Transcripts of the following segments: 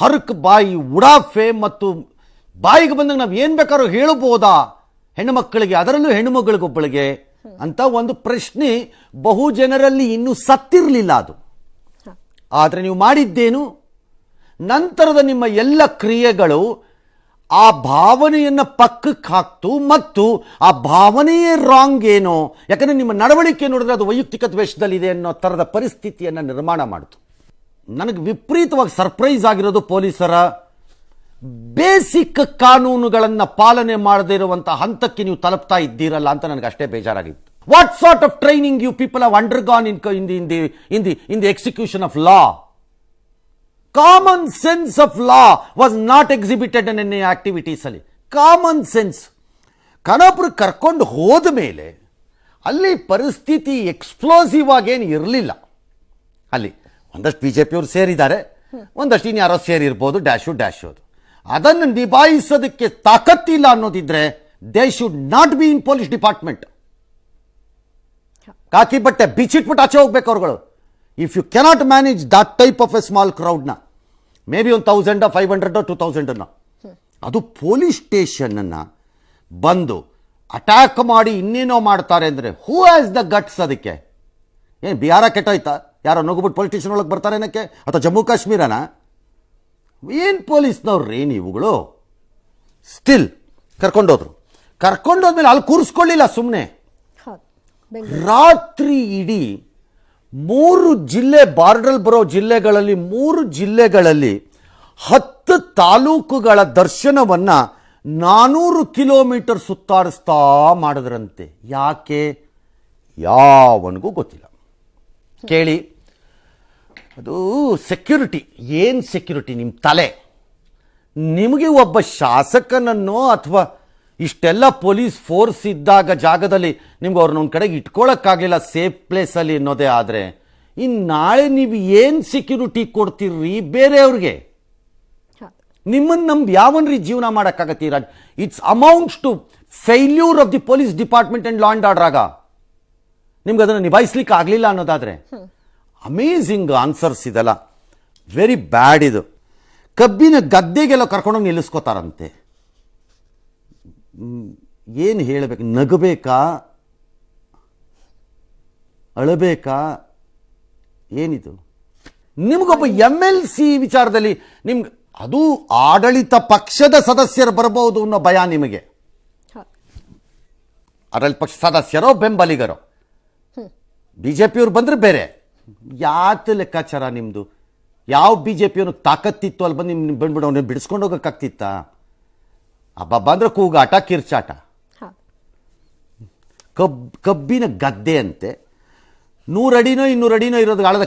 ಹರಕ್ ಬಾಯಿ ಉಡಾಫೆ ಮತ್ತು ಬಾಯಿಗೆ ಬಂದಾಗ ನಾವು ಏನು ಬೇಕಾದ್ರೂ ಹೇಳಬಹುದಾ ಹೆಣ್ಣು ಮಕ್ಕಳಿಗೆ, ಅದರಲ್ಲೂ ಹೆಣ್ಣು ಮಗಳಿಗೊಬ್ಬಳಿಗೆ ಅಂತ ಒಂದು ಪ್ರಶ್ನೆ ಬಹು ಜನರಲ್ಲಿ ಇನ್ನೂ ಸತ್ತಿರಲಿಲ್ಲ. ಅದು ಆದರೆ ನೀವು ಮಾಡಿದ್ದೇನು, ನಂತರದ ನಿಮ್ಮ ಎಲ್ಲ ಕ್ರಿಯೆಗಳು ಆ ಭಾವನೆಯನ್ನು ಪಕ್ಕಕ್ಕೆ ಹಾಕ್ತು ಮತ್ತು ಆ ಭಾವನೆಯೇ ರಾಂಗ್ ಏನೋ, ಯಾಕಂದರೆ ನಿಮ್ಮ ನಡವಳಿಕೆ ನೋಡಿದ್ರೆ ಅದು ವೈಯಕ್ತಿಕ ದ್ವೇಷದಲ್ಲಿದೆ ಅನ್ನೋ ಥರದ ಪರಿಸ್ಥಿತಿಯನ್ನು ನಿರ್ಮಾಣ ಮಾಡಿತು. ನನಗೆ ವಿಪರೀತವಾಗಿ ಸರ್ಪ್ರೈಸ್ ಆಗಿರೋದು ಪೊಲೀಸರ ಬೇಸಿಕ್ ಕಾನೂನುಗಳನ್ನು ಪಾಲನೆ ಮಾಡದೇ ಇರುವಂಥ ಹಂತಕ್ಕೆ ನೀವು ತಲುಪ್ತಾ ಇದ್ದೀರಲ್ಲ ಅಂತ ನನಗೆ ಅಷ್ಟೇ ಬೇಜಾರಾಗಿತ್ತು. What sort of training you people have undergone in the execution of law? Common sense of law was not exhibited in any activities ಅಲ್ಲಿ. ಕಾಮನ್ ಸೆನ್ಸ್ ಖಾನಾಪುರ ಕರ್ಕೊಂಡು ಹೋದ ಮೇಲೆ ಅಲ್ಲಿ ಪರಿಸ್ಥಿತಿ ಎಕ್ಸ್ಪ್ಲೋಸಿವ್ ಆಗೇನು ಇರಲಿಲ್ಲ. ಅಲ್ಲಿ ಒಂದಷ್ಟು BJP ಅವರು ಸೇರಿದ್ದಾರೆ, ಒಂದಷ್ಟು ಇನ್ಯಾರೋ ಸೇರಿರ್ಬೋದು, ಡ್ಯಾಶು ಅದು. ಅದನ್ನು ನಿಭಾಯಿಸೋದಕ್ಕೆ ತಾಕತ್ತಿಲ್ಲ ಅನ್ನೋದಿದ್ರೆ they should not be in police department. ಕಾಕಿ ಬಟ್ಟೆ ಬಿಚ್ಚಿಟ್ಬಿಟ್ಟು ಆಚೆ ಹೋಗ್ಬೇಕು ಅವ್ರುಗಳು. If you cannot manage that type of a small ಕ್ರೌಡ್ನ, ಮೇ ಬಿ 1,000 500 2,000 ಅದು ಪೊಲೀಸ್ ಸ್ಟೇಷನನ್ನು ಬಂದು ಅಟ್ಯಾಕ್ ಮಾಡಿ ಇನ್ನೇನೋ ಮಾಡ್ತಾರೆ ಅಂದರೆ ಹೂ ಹ್ಯಾಸ್ ದ ಗಟ್ಸ್? ಅದಕ್ಕೆ ಏನು ಬಿಹಾರ ಕೆಟ್ಟೋಯ್ತಾ? ಯಾರೋ ನುಗ್ಬಿಟ್ಟು ಪೊಲೀಸ್ ಸ್ಟೇಷನ್ ಒಳಗೆ ಬರ್ತಾರೆ ಏನಕ್ಕೆ? ಅಥವಾ ಜಮ್ಮು ಕಾಶ್ಮೀರನ? ಏನು ಪೊಲೀಸ್ನವ್ರು ಏನು ಇವುಗಳು? ಸ್ಟಿಲ್ ಕರ್ಕೊಂಡೋದ್ಮೇಲೆ ಅಲ್ಲಿ ಕೂರಿಸ್ಕೊಳ್ಳಿಲ್ಲ ಸುಮ್ಮನೆ. ರಾತ್ರಿ ಇಡೀ 3 ಜಿಲ್ಲೆ, ಬಾರ್ಡರ್ ಬರೋ ಜಿಲ್ಲೆಗಳಲ್ಲಿ 3 ಜಿಲ್ಲೆಗಳಲ್ಲಿ 10 ತಾಲೂಕುಗಳ ದರ್ಶನವನ್ನು 400 ಕಿಲೋಮೀಟರ್ ಸುತ್ತಾಡಿಸ್ತಾ ಮಾಡಿದ್ರಂತೆ. ಯಾಕೆ? ಯಾವನಿಗೂ ಗೊತ್ತಿಲ್ಲ. ಕೇಳಿ, ಅದು ಸೆಕ್ಯೂರಿಟಿ. ಏನು ಸೆಕ್ಯೂರಿಟಿ? ನಿಮ್ಮ ತಲೆ. ನಿಮಗೆ ಒಬ್ಬ ಶಾಸಕನನ್ನೋ ಅಥವಾ ಇಷ್ಟೆಲ್ಲ ಪೊಲೀಸ್ ಫೋರ್ಸ್ ಇದ್ದಾಗ ಜಾಗದಲ್ಲಿ ನಿಮ್ಗೆ ಅವ್ರನ್ನ ಒಂದು ಕಡೆಗೆ ಇಟ್ಕೊಳ್ಳೋಕ್ಕಾಗಲಿಲ್ಲ ಸೇಫ್ ಪ್ಲೇಸಲ್ಲಿ ಅನ್ನೋದೇ ಆದರೆ, ಇನ್ನು ನಾಳೆ ನೀವು ಏನು ಸೆಕ್ಯೂರಿಟಿ ಕೊಡ್ತೀರಿ ಬೇರೆಯವ್ರಿಗೆ? ನಿಮ್ಮನ್ನು ನಂಬಿ ಯಾವನ್ರಿ ಜೀವನ ಮಾಡೋಕ್ಕಾಗತ್ತೀರ? It's amounts to failure of the police department and law and order. ಆಗ ನಿಮ್ಗೆ ಅದನ್ನು ನಿಭಾಯಿಸ್ಲಿಕ್ಕೆ ಆಗಲಿಲ್ಲ ಅನ್ನೋದಾದರೆ ಅಮೇಝಿಂಗ್ ಆನ್ಸರ್ಸ್ ಇದೆಲ್ಲ. Very bad. ಇದು ಕಬ್ಬಿನ ಗದ್ದೆಗೆಲ್ಲ ಕರ್ಕೊಂಡೋಗಿ ನಿಲ್ಲಿಸ್ಕೋತಾರಂತೆ. ಏನು ಹೇಳಬೇಕು? ನಗಬೇಕಾ? ಅಳಬೇಕಾ? ಏನಿದು? ನಿಮಗೊಬ್ಬ MLC ವಿಚಾರದಲ್ಲಿ ನಿಮ್ಗೆ ಅದು ಆಡಳಿತ ಪಕ್ಷದ ಸದಸ್ಯರು ಬರಬಹುದು ಅನ್ನೋ ಭಯ ನಿಮಗೆ. ಆಡಳಿತ ಪಕ್ಷ ಸದಸ್ಯರೋ ಬೆಂಬಲಿಗರೋ BJP ಅವ್ರು ಬಂದರೆ ಬೇರೆ. ಯಾತ ಲೆಕ್ಕಾಚಾರ ನಿಮ್ಮದು? ಯಾವ BJP ತಾಕತ್ತಿತ್ತು ಅಲ್ಲಿ ಬಂದು ನಿಮ್ಮ ಬಂದ್ಬಿಡು ಅವನ್ನ ಬಿಡಿಸ್ಕೊಂಡು ಹೋಗೋಕ್ಕಾಗ್ತಿತ್ತಾ? ಹಬ್ಬ ಅಂದ್ರೆ ಕೂಗಾಟ, ಕಿರ್ಚಾಟ. ಕಬ್ಬಿನ ಗದ್ದೆ ಅಂತೆ, 100 ಅಡಿನೋ 200 ಅಡಿನೋ ಇರೋದು ಆಳದ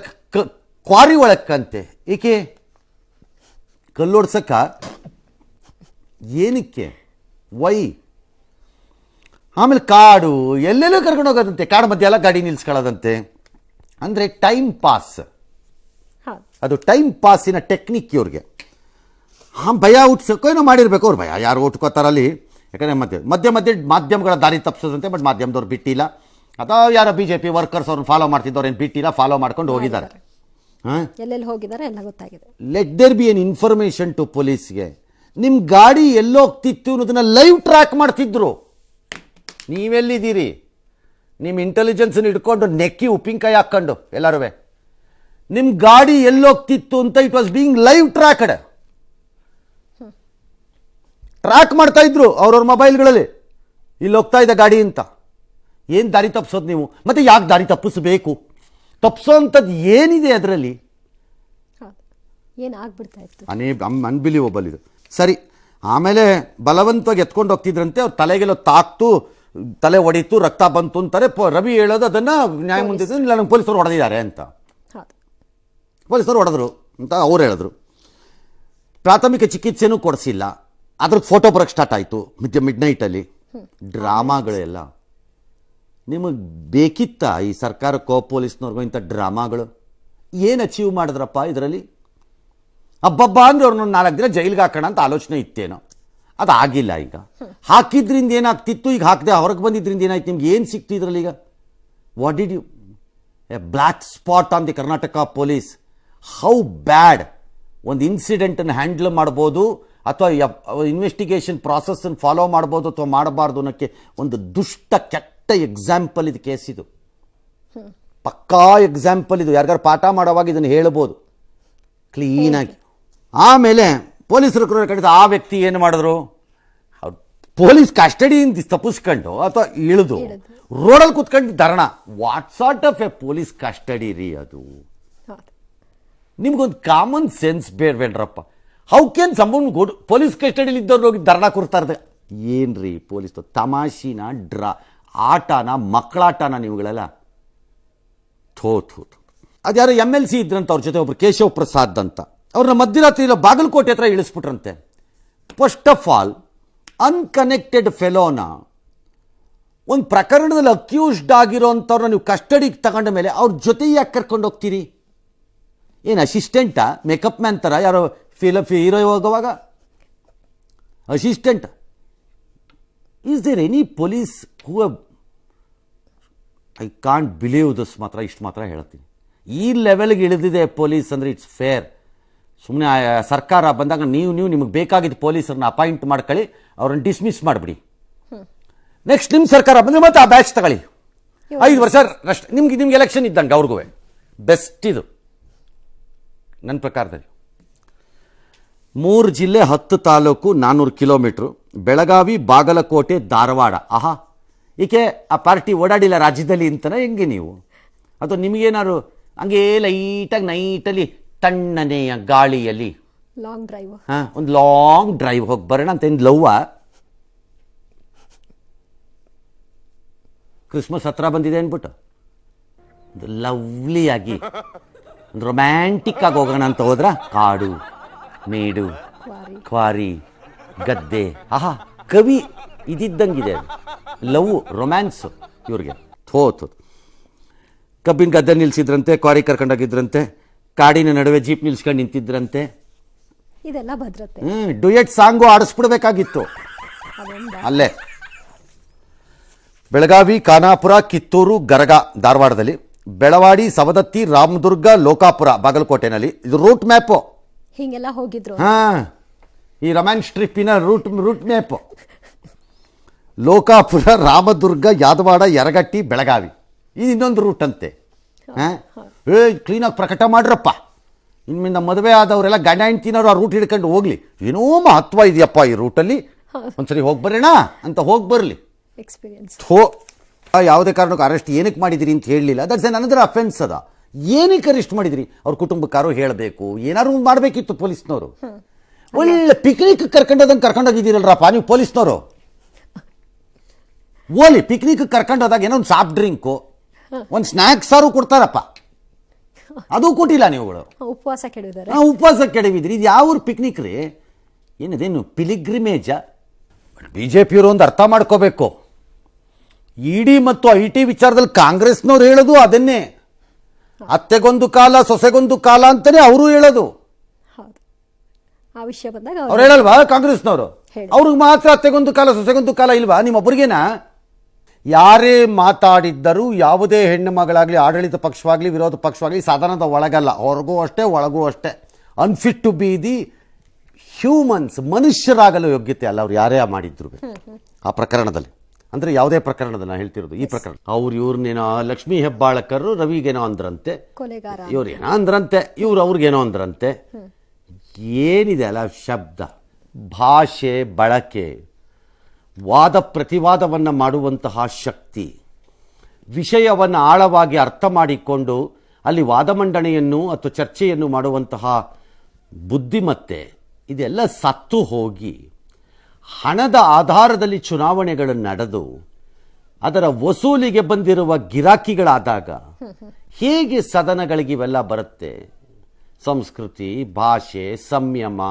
ಕ್ವಾರಿ ಒಳಕ್ಕಂತೆ. ಏಕೆ? ಕಲ್ಲೋಡ್ಸಕ್ಕ? ಏನಕ್ಕೆ? ವೈ? ಆಮೇಲೆ ಕಾಡು ಎಲ್ಲೆಲ್ಲೂ ಕರ್ಕೊಂಡು ಹೋಗೋದಂತೆ, ಕಾಡು ಮಧ್ಯೆ ಎಲ್ಲ ಗಾಡಿ ನಿಲ್ಸ್ಕೊಳ್ಳೋದಂತೆ. ಅಂದರೆ ಟೈಮ್ ಪಾಸ್. ಅದು ಟೈಮ್ ಪಾಸಿನ ಟೆಕ್ನಿಕ್ ಇವ್ರಿಗೆ. ಭಯ ಹುಟ್ಸೋಕೋ ಏನೋ ಮಾಡಿರ್ಬೇಕು ಅವ್ರು. ಭಯ ಯಾರು ಹುಟ್ಕೋತಾರಲ್ಲಿ? ಯಾಕಂದರೆ ಮಧ್ಯೆ ಮಾಧ್ಯಮಗಳ ದಾರಿ ತಪ್ಪಿಸೋದಂತೆ. ಬಟ್ ಮಾಧ್ಯಮದವ್ರು ಬಿಟ್ಟಿಲ್ಲ. ಅಥವಾ ಯಾರೋ BJP ವರ್ಕರ್ಸ್ ಅವ್ರನ್ನ ಫಾಲೋ ಮಾಡ್ತಿದ್ದವ್ರು ಏನು ಬಿಟ್ಟಿಲ್ಲ, ಫಾಲೋ ಮಾಡ್ಕೊಂಡು ಹೋಗಿದ್ದಾರೆ. ಎಲ್ಲೆಲ್ಲಿ ಹೋಗಿದ್ದಾರೆ ಎಲ್ಲ ಗೊತ್ತಾಗಿದೆ. Let there be an information to ಪೊಲೀಸ್ಗೆ. ನಿಮ್ಮ ಗಾಡಿ ಎಲ್ಲೋಗ್ತಿತ್ತು ಅನ್ನೋದನ್ನ ಲೈವ್ ಟ್ರ್ಯಾಕ್ ಮಾಡ್ತಿದ್ರು. ನೀವೆಲ್ಲಿದ್ದೀರಿ? ನಿಮ್ಮ ಇಂಟೆಲಿಜೆನ್ಸನ್ನು ಇಟ್ಕೊಂಡು ನೆಕ್ಕಿ ಉಪ್ಪಿನಕಾಯಿ ಹಾಕ್ಕೊಂಡು ಎಲ್ಲರೂ ನಿಮ್ಮ ಗಾಡಿ ಎಲ್ಲೋಗ್ತಿತ್ತು ಅಂತ it was being live tracked. Track ಮಾಡ್ತಾ ಇದ್ರು ಅವ್ರವ್ರ ಮೊಬೈಲ್ಗಳಲ್ಲಿ, ಇಲ್ಲಿ ಹೋಗ್ತಾ ಇದೆ ಗಾಡಿ ಅಂತ. ಏನು ದಾರಿ ತಪ್ಪಿಸೋದು ನೀವು? ಮತ್ತೆ ಯಾಕೆ ದಾರಿ ತಪ್ಪಿಸಬೇಕು? ತಪ್ಪಿಸೋ ಅಂಥದ್ದು ಏನಿದೆ ಅದರಲ್ಲಿ? ಏನಾಗ್ಬಿಡ್ತಾ ಇತ್ತು? ಅನ್ಬಿಲೀವಬಲ್ ಇದು. ಸರಿ, ಆಮೇಲೆ ಬಲವಂತವಾಗಿ ಎತ್ಕೊಂಡು ಹೋಗ್ತಿದ್ರಂತೆ. ಅವ್ರ ತಲೆಗೆಲ್ಲ ತಾಕ್ತು, ತಲೆ ಹೊಡೀತು, ರಕ್ತ ಬಂತು ಅಂತಾರೆ. ರವಿ ಹೇಳೋದು ಅದನ್ನು ನ್ಯಾಯ ಮುಂದೆ ಇಲ್ಲ, ನಂಗೆ ಪೊಲೀಸರು ಹೊಡೆದಿದ್ದಾರೆ ಅಂತ. ಪೊಲೀಸರು ಹೊಡೆದ್ರು ಅಂತ ಅವ್ರು ಹೇಳಿದ್ರು. ಪ್ರಾಥಮಿಕ ಚಿಕಿತ್ಸೆನೂ ಕೊಡಿಸಿಲ್ಲ. ಅದ್ರದ್ದು ಫೋಟೋ ಬರೋಕ್ಕೆ ಸ್ಟಾರ್ಟ್ ಆಯಿತು ಮಿಡ್ನೈಟಲ್ಲಿ. ಡ್ರಾಮಾಗಳೆಲ್ಲ ನಿಮಗೆ ಬೇಕಿತ್ತಾ? ಈ ಸರ್ಕಾರಕ್ಕೋ ಪೊಲೀಸ್ನವ್ರಿಗೋ ಇಂಥ ಡ್ರಾಮಾಗಳು? ಏನು ಅಚೀವ್ ಮಾಡಿದ್ರಪ್ಪ ಇದರಲ್ಲಿ? ಹಬ್ಬಬ್ಬ ಅಂದರೆ ಅವ್ರನ್ನ 4 ದಿನ ಜೈಲಿಗೆ ಹಾಕೋಣ ಅಂತ ಆಲೋಚನೆ ಇತ್ತೇನೋ, ಅದಾಗಿಲ್ಲ. ಈಗ ಹಾಕಿದ್ರಿಂದ ಏನಾಗ್ತಿತ್ತು, ಈಗ ಹಾಕದೆ ಹೊರಗೆ ಬಂದಿದ್ರಿಂದ ಏನಾಯ್ತು? ನಿಮ್ಗೆ ಏನು ಸಿಕ್ತು ಇದರಲ್ಲಿ? ಈಗ what did you? A black spot on the Karnataka police. How bad ಒಂದು ಇನ್ಸಿಡೆಂಟನ್ನು ಹ್ಯಾಂಡಲ್ ಮಾಡ್ಬೋದು ಅಥವಾ ಇನ್ವೆಸ್ಟಿಗೇಷನ್ ಪ್ರಾಸೆಸ್ಸನ್ನು ಫಾಲೋ ಮಾಡ್ಬೋದು ಅಥವಾ ಮಾಡಬಾರ್ದು ಅನ್ನೋಕ್ಕೆ ಒಂದು ದುಷ್ಟ ಕೆಟ್ಟ ಎಕ್ಸಾಂಪಲ್ ಇದು ಕೇಸ್. ಇದು ಪಕ್ಕಾ ಎಕ್ಸಾಂಪಲ್. ಇದು ಯಾರಿಗಾರು ಪಾಠ ಮಾಡೋವಾಗ ಇದನ್ನು ಹೇಳ್ಬೋದು ಕ್ಲೀನಾಗಿ. ಆಮೇಲೆ ಪೊಲೀಸರು ಕಡಿತ ಆ ವ್ಯಕ್ತಿ ಏನು ಮಾಡಿದ್ರು, ಪೊಲೀಸ್ ಕಸ್ಟಡಿಯಿಂದ ತಪ್ಪಿಸ್ಕೊಂಡು ಅಥವಾ ಇಳಿದು ರೋಡಲ್ಲಿ ಕೂತ್ಕೊಂಡು ಧರಣ. What sort of a police custody ರೀ ಅದು? ನಿಮ್ಗೊಂದು ಕಾಮನ್ ಸೆನ್ಸ್ ಬೇಡ್ರಪ್ಪ. How can someone go police ಕಸ್ಟಡಿಲಿ ಇದ್ದವ್ರು ಹೋಗಿ ಧರಣ ಕೂರ್ತಾ ಇರ್ದೆ? ಏನ್ರಿ ಪೊಲೀಸ್ ತಮಾಷಿನ ಆಟನ ಮಕ್ಕಳಾಟನ ನೀವುಗಳೆಲ್ಲ? ಥೋ. ಅದ್ಯಾರೋ MLC ಇದ್ರಂತ ಅವ್ರ ಜೊತೆ ಒಬ್ರು ಕೇಶವ್ ಪ್ರಸಾದ್ ಅಂತ, ಅವ್ರನ್ನ ಮಧ್ಯರಾತ್ರಿ ಬಾಗಲಕೋಟೆ ಹತ್ರ ಇಳಿಸ್ಬಿಟ್ರಂತೆ. ಫಸ್ಟ್ ಆಫ್ ಆಲ್ ಅನ್ಕನೆಕ್ಟೆಡ್ ಫೆಲೋನ ಒಂದು ಪ್ರಕರಣದಲ್ಲಿ ಅಕ್ಯೂಸ್ಡ್ ಆಗಿರೋಂಥವ್ರನ್ನ ನೀವು ಕಸ್ಟಡಿಗೆ ತಗೊಂಡ ಮೇಲೆ ಅವ್ರ ಜೊತೆ ಯಾಕೆ ಕರ್ಕೊಂಡು ಹೋಗ್ತೀರಿ? ಏನು ಅಸಿಸ್ಟೆಂಟಾ? ಮೇಕಪ್ ಮ್ಯಾನ್ ಥರ ಯಾರೋ ಹೀರೋ ಹೋಗುವಾಗ assistant? Is there any police who I can't believe this ಮಾತ್ರ. ಇಷ್ಟು ಮಾತ್ರ ಹೇಳ್ತೀನಿ, ಈ ಲೆವೆಲ್ಗೆ ಇಳಿದಿದೆ ಪೊಲೀಸ್ ಅಂದರೆ ಇಟ್ಸ್ ಫೇರ್. ಸುಮ್ಮನೆ ಸರ್ಕಾರ ಬಂದಾಗ ನೀವು ನಿಮಗೆ ಬೇಕಾಗಿದ್ದ ಪೊಲೀಸರನ್ನ ಅಪಾಯಿಂಟ್ ಮಾಡ್ಕೊಳ್ಳಿ, ಅವ್ರನ್ನ ಡಿಸ್ಮಿಸ್ ಮಾಡಿಬಿಡಿ. ನೆಕ್ಸ್ಟ್ ನಿಮ್ಮ ಸರ್ಕಾರ ಬಂದರೆ ಮತ್ತೆ ಆ ಬ್ಯಾಚ್ ತಗೊಳ್ಳಿ, 5 ವರ್ಷ ಅಷ್ಟೇ. ನಿಮ್ಗೆ ಎಲೆಕ್ಷನ್ ಇದ್ದಂಗೆ ಅವ್ರಿಗೂ ಬೆಸ್ಟ್ ಇದು ನನ್ನ ಪ್ರಕಾರದಲ್ಲಿ. 3 ಜಿಲ್ಲೆ 10 ತಾಲೂಕು 400 ಕಿಲೋಮೀಟ್ರು, ಬೆಳಗಾವಿ, ಬಾಗಲಕೋಟೆ, ಧಾರವಾಡ. ಆಹಾ, ಈಕೆ ಆ ಪಾರ್ಟಿ ಓಡಾಡಿಲ್ಲ ರಾಜ್ಯದಲ್ಲಿ ಅಂತನ ಹೆಂಗೆ ನೀವು? ಅಥವಾ ನಿಮಗೇನಾದ್ರು ಹಂಗೆ ಲೈಟಾಗಿ ನೈಟಲ್ಲಿ ತಣ್ಣನೆಯ ಗಾಳಿಯಲ್ಲಿ ಲಾಂಗ್ ಡ್ರೈವ್, ಒಂದು ಲಾಂಗ್ ಡ್ರೈವ್ ಹೋಗಿ ಬರೋಣ ಅಂತ ಏನು ಲವ್ವ? ಕ್ರಿಸ್ಮಸ್ ಹತ್ರ ಬಂದಿದೆ ಅಂದ್ಬಿಟ್ಟು ಒಂದು ಲವ್ಲಿಯಾಗಿ ಒಂದು ರೊಮ್ಯಾಂಟಿಕ್ ಆಗಿ ಹೋಗೋಣ ಅಂತ ಹೋದ್ರ ಕಾಡು ಮೇಡು ಕ್ವಾರಿ ಗದ್ದೆ. ಆಹಾ, ಕವಿ ಇದಿದ್ದಂಗಿದೆ ಲವ್ ರೊಮ್ಯಾನ್ಸ್ ಇವ್ರಿಗೆ. ಥೋತು. ಕಬ್ಬಿನ ಗದ್ದೆ ನಿಲ್ಸಿದ್ರಂತೆ, ಕ್ವಾರಿ ಕರ್ಕೊಂಡೋಗಿದ್ರಂತೆ, ಕಾಡಿನ ನಡುವೆ ಜೀಪ್ ನಿಲ್ಸ್ಕೊಂಡು ನಿಂತಿದ್ರಂತೆ. ಇದೆಲ್ಲ ಭದ್ರತೆ. ಡುಯೆಟ್ ಸಾಂಗು ಆಡಿಸ್ಬಿಡ್ಬೇಕಾಗಿತ್ತು ಅಲ್ಲೇ. ಬೆಳಗಾವಿ, ಖಾನಾಪುರ, ಕಿತ್ತೂರು, ಗರಗ ಧಾರವಾಡದಲ್ಲಿ, ಬೆಳವಾಡಿ, ಸವದತ್ತಿ, ರಾಮದುರ್ಗ, ಲೋಕಾಪುರ ಬಾಗಲಕೋಟೆನಲ್ಲಿ. ಇದು ರೂಟ್ ಮ್ಯಾಪು. ಹಿಂಗೆಲ್ಲ ಹೋಗಿದ್ರು. ಈ ರೊಮ್ಯಾನ್ಸ್ ಟ್ರಿಪ್ಪಿನ ರೂಟ್ ಮ್ಯಾಪು. ಲೋಕಾಪುರ, ರಾಮದುರ್ಗ, ಯಾದವಾಡ, ಯರಗಟ್ಟಿ, ಬೆಳಗಾವಿ. ಇದು ಇನ್ನೊಂದು ರೂಟ್ ಅಂತೆ. ಕ್ಲೀನಾಗಿ ಪ್ರಕಟ ಮಾಡ್ರಪ್ಪ. ಇನ್ಮಿಂದ ಮದುವೆ ಆದವರೆಲ್ಲ ಗಂಡ ಹೆಂಡ್ತಿನವ್ರು ಆ ರೂಟ್ ಹಿಡ್ಕೊಂಡು ಹೋಗ್ಲಿ. ಏನೋ ಮಹತ್ವ ಇದೆಯಪ್ಪ ಈ ರೂಟಲ್ಲಿ, ಒಂದ್ಸರಿ ಹೋಗಿ ಬರೋಣ ಅಂತ ಹೋಗಿ ಬರಲಿ. ಎಕ್ಸ್ಪೀರಿಯನ್ಸ್. ಯಾವುದೇ ಕಾರಣಕ್ಕೂ ಅರೆಸ್ಟ್ ಏನಕ್ಕೆ ಮಾಡಿದಿರಿ ಅಂತ ಹೇಳಲಿಲ್ಲ. That's N another offence. ಅದ ಏನಕ್ಕೆ ಅರೆಸ್ಟ್ ಮಾಡಿದಿರಿ? ಅವ್ರ ಕುಟುಂಬಕ್ಕಾರು ಹೇಳಬೇಕು, ಏನಾದ್ರು ಮಾಡಬೇಕಿತ್ತು ಪೊಲೀಸ್ನವರು. ಒಳ್ಳೆ ಪಿಕ್ನಿಕ್ ಕರ್ಕೊಂಡೋಗಿದ್ದೀರಲ್ರಪ್ಪ ನೀವು ಪೊಲೀಸ್ನವರು. ಓಲಿ ಪಿಕ್ನಿಕ್ ಕರ್ಕೊಂಡೋದಾಗ ಏನೋ ಒಂದು ಸಾಫ್ಟ್ ಡ್ರಿಂಕು, ಒಂದು ಸ್ನ್ಯಾಕ್ಸಾರು ಕೊಡ್ತಾರಪ್ಪ, ಅದು ಕೊಟ್ಟಿಲ್ಲ ನೀವುಗಳು. ಉಪವಾಸ ಕೆಡವಿದ್ದಾರೆ. ಉಪವಾಸ ಕೆಡವಿದ್ರಿ. ಇದು ಯಾವ ಪಿಕ್ನಿಕ್ ರೀ? ಏನಿದೇನು ಪಿಲಿಗ್ರಿಮೇಜ? ಬಿಜೆಪಿಯವರು ಒಂದು ಅರ್ಥ ಮಾಡ್ಕೋಬೇಕು. ಇಡಿ ಮತ್ತು IT ವಿಚಾರದಲ್ಲಿ ಕಾಂಗ್ರೆಸ್ನವ್ರು ಹೇಳೋದು ಅದನ್ನೇ. ಅತ್ತೆಗೊಂದು ಕಾಲ ಸೊಸೆಗೊಂದು ಕಾಲ ಅಂತಾನೆ ಅವರು ಹೇಳೋದು. ಆ ವಿಷಯ ಬಂದಾಗ ಅವ್ರು ಹೇಳಲ್ವಾ ಕಾಂಗ್ರೆಸ್ನವರು? ಅವ್ರಿಗೆ ಮಾತ್ರ ಅತ್ತೆಗೊಂದು ಕಾಲ ಸೊಸೆಗೊಂದು ಕಾಲ ಇಲ್ವಾ? ನಿಮ್ಮೊಬ್ಬರಿಗೇನಾ? ಯಾರೇ ಮಾತಾಡಿದ್ದರೂ ಯಾವುದೇ ಹೆಣ್ಣು ಮಗಳಾಗಲಿ, ಆಡಳಿತ ಪಕ್ಷವಾಗಲಿ, ವಿರೋಧ ಪಕ್ಷವಾಗಲಿ ಸಾಧನದ ಒಳಗಲ್ಲ, ಹೊರಗೂ ಅಷ್ಟೇ ಒಳಗೂ ಅಷ್ಟೇ. Unfit to be the humans, ಮನುಷ್ಯರಾಗಲು ಯೋಗ್ಯತೆ ಅಲ್ಲ ಅವ್ರು ಯಾರೇ ಮಾಡಿದ್ರು ಆ ಪ್ರಕರಣದಲ್ಲಿ. ಅಂದರೆ ಯಾವುದೇ ಪ್ರಕರಣದ ನಾನು ಹೇಳ್ತಿರೋದು, ಈ ಪ್ರಕರಣ. ಇವ್ರನ್ನೇನೋ ಲಕ್ಷ್ಮೀ ಹೆಬ್ಬಾಳಕರು ರವಿಗೇನೋ ಅಂದ್ರಂತೆ, ಇವ್ರೇನೋ ಅಂದ್ರಂತೆ, ಅವ್ರಿಗೇನೋ ಅಂದ್ರಂತೆ. ಏನಿದೆ ಅಲ್ಲ ಶಬ್ದ, ಭಾಷೆ, ಬಳಕೆ, ವಾದ ಪ್ರತಿವಾದವನ್ನು ಮಾಡುವಂತಹ ಶಕ್ತಿ, ವಿಷಯವನ್ನು ಆಳವಾಗಿ ಅರ್ಥ ಮಾಡಿಕೊಂಡು ಅಲ್ಲಿ ವಾದಮಂಡನೆಯನ್ನು ಅಥವಾ ಚರ್ಚೆಯನ್ನು ಮಾಡುವಂತಹ ಬುದ್ಧಿಮತ್ತೆ, ಇದೆಲ್ಲ ಸತ್ತು ಹೋಗಿ ಹಣದ ಆಧಾರದಲ್ಲಿ ಚುನಾವಣೆಗಳು ನಡೆದು ಅದರ ವಸೂಲಿಗೆ ಬಂದಿರುವ ಗಿರಾಕಿಗಳಾದಾಗ ಹೇಗೆ ಸದನಗಳಿಗೆ ಇವೆಲ್ಲ ಬರುತ್ತೆ? ಸಂಸ್ಕೃತಿ, ಭಾಷೆ, ಸಂಯಮ,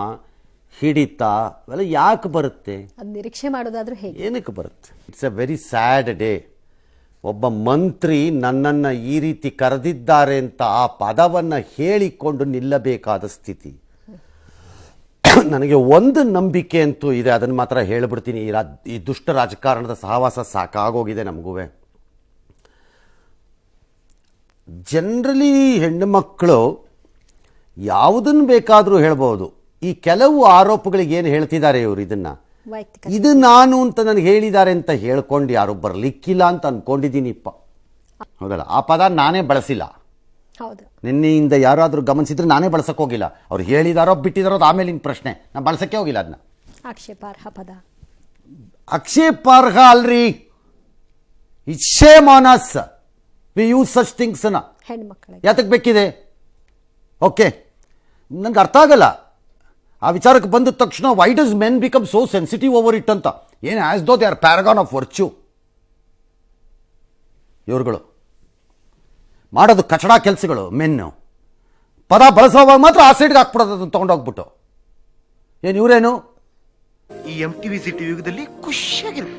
ಹಿಡಿತ ಇವೆಲ್ಲ ಯಾಕೆ ಬರುತ್ತೆ? ನಿರೀಕ್ಷೆ ಮಾಡೋದಾದ್ರೂ ಹೇಗೆ? ಏನಕ್ಕೆ ಬರುತ್ತೆ? It's a very sad day. ಒಬ್ಬ ಮಂತ್ರಿ ನನ್ನನ್ನು ಈ ರೀತಿ ಕರೆದಿದ್ದಾರೆ ಅಂತ ಆ ಪದವನ್ನು ಹೇಳಿಕೊಂಡು ನಿಲ್ಲಬೇಕಾದ ಸ್ಥಿತಿ. ನನಗೆ ಒಂದು ನಂಬಿಕೆ ಅಂತೂ ಇದೆ, ಅದನ್ನು ಮಾತ್ರ ಹೇಳಿಬಿಡ್ತೀನಿ. ಈ ದುಷ್ಟ ರಾಜಕಾರಣದ ಸಹವಾಸ ಸಾಕಾಗೋಗಿದೆ ನಮಗೂ. ಜನರಲಿ ಹೆಣ್ಣು ಮಕ್ಕಳು ಯಾವುದನ್ನು ಬೇಕಾದರೂ ಹೇಳ್ಬೋದು. ಈ ಕೆಲವು ಆರೋಪಗಳಿಗೆ ಏನು ಹೇಳ್ತಿದ್ದಾರೆ ಇವರು, ಇದನ್ನ ವೈಯಕ್ತಿಕ ಇದು ನಾನು ಅಂತ ನನಗೆ ಹೇಳಿದ್ದಾರೆ ಅಂತ ಹೇಳ್ಕೊಂಡು ಯಾರು ಬರಲಿಕ್ಕಿಲ್ಲ ಅಂತ ಅನ್ಕೊಂಡಿದ್ದೀನಿಪ್ಪ. ಹೌದಲ್ಲ, ಆ ಪದ ನಾನೇ ಬಳಸಿಲ್ಲ. ಹೌದು. ನಿನ್ನೆಯಿಂದ ಯಾರಾದರೂ ಗಮನಿಸಿದ್ರೆ ನಾನೇ ಬಳಸಕ್ಕೆ ಹೋಗಿಲ್ಲ. ಅವ್ರು ಹೇಳಿದಾರೋ ಬಿಟ್ಟಿದಾರೋ ಅದು ಆಮೇಲಿನ ಪ್ರಶ್ನೆ, ನಾನು ಬಳಸಕ್ಕೆ ಹೋಗಿಲ್ಲ ಅದನ್ನ. ಆಕ್ಷೇಪಾರ್ಹ ಪದ. ಆಕ್ಷೇಪಾರ್ಹ ಅಲ್ರಿ, it's shame on us we use such ಥಿಂಗ್ಸ್ನ. ಹೆಣ್ಮಕ್ಳಿಗೆ ಯಾತಕ್ಕೆ ಬೇಕಿದೆ? ಓಕೆ, ನನಗೆ ಅರ್ಥ ಆಗಲ್ಲ ಆ ವಿಚಾರಕ್ಕೆ ಬಂದ ತಕ್ಷಣ why does men become so sensitive over it ಅಂತ. ಏನು as though they are paragon of virtue. ಇವ್ರುಗಳು ಮಾಡೋದು ಕಚಡ ಕೆಲಸಗಳು. ಮೆನ್ನು ಪದ ಬಳಸೋವಾಗ ಮಾತ್ರ ಆ ಸೈಡ್ಗೆ ಹಾಕ್ಬಿಡೋದು, ಅದನ್ನು ತೊಗೊಂಡೋಗ್ಬಿಟ್ಟು. ಏನು ಇವರೇನು ಈ MTV ಸಿಟಿ ಯುಗದಲ್ಲಿ ಖುಷಿಯಾಗಿರ್ಬೇಕು.